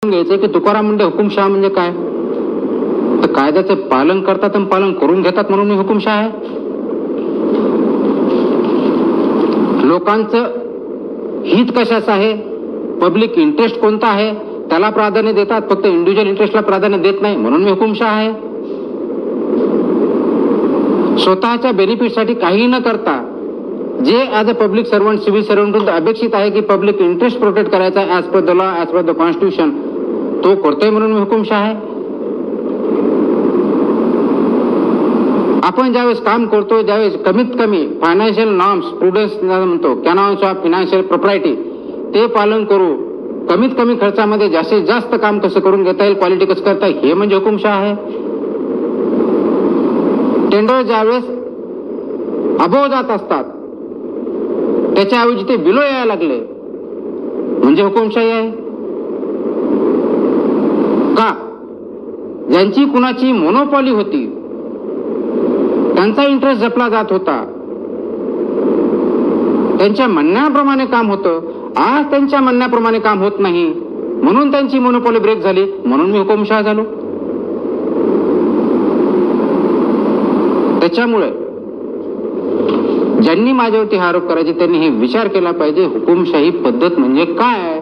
घ्यायचं की तुकाराम मुंडे हुकुमशहा म्हणजे काय? तर कायद्याचं पालन करतात आणि पालन करून घेतात म्हणून मी हुकुमशहा आहे. लोकांचं हित कशाचं आहे, पब्लिक इंटरेस्ट कोणता आहे त्याला प्राधान्य देतात, फक्त इंडिव्हिज्युअल इंटरेस्टला प्राधान्य देत नाही म्हणून मी हुकुमशहा आहे. स्वतःच्या बेनिफिटसाठी काही न करता जे as a public servant, civil servant अपेक्षित आहे की पब्लिक इंटरेस्ट प्रोटेक्ट करायचा as per the law, as per the constitution, तो करतोय म्हणून मी हुकुमशहा आहे. आपण ज्यावेळेस काम करतो ज्यावेळेस कमीत कमी फायनान्शियल नॉर्म्स, प्रुडन्स म्हणतो, कॅनॉन्स ऑफ फायनान्शियल प्रोप्रायटी, ते पालन करू, कमीत कमी खर्चामध्ये जास्तीत जास्त काम कसं करून घेता येईल, क्वालिटी कसं करता येईल, हे म्हणजे हुकुमशहा आहे. टेंडर ज्यावेळेस अबोव जात असतात त्याच्याऐवजी ते बिलो यायला लागले म्हणजे हुकुमशाही आहे का? ज्यांची कुणाची मोनोपॉली होती त्यांचा इंटरेस्ट जपला जात होता, त्यांच्या म्हणण्याप्रमाणे काम होतं, आज त्यांच्या म्हणण्याप्रमाणे काम होत नाही म्हणून त्यांची मोनोपॉली ब्रेक झाली म्हणून मी हुकुमशहा झालो. त्याच्यामुळे ज्यांनी माझ्यावरती हा आरोप करायचे त्यांनी हे विचार केला पाहिजे हुकुमशाही पद्धत म्हणजे काय.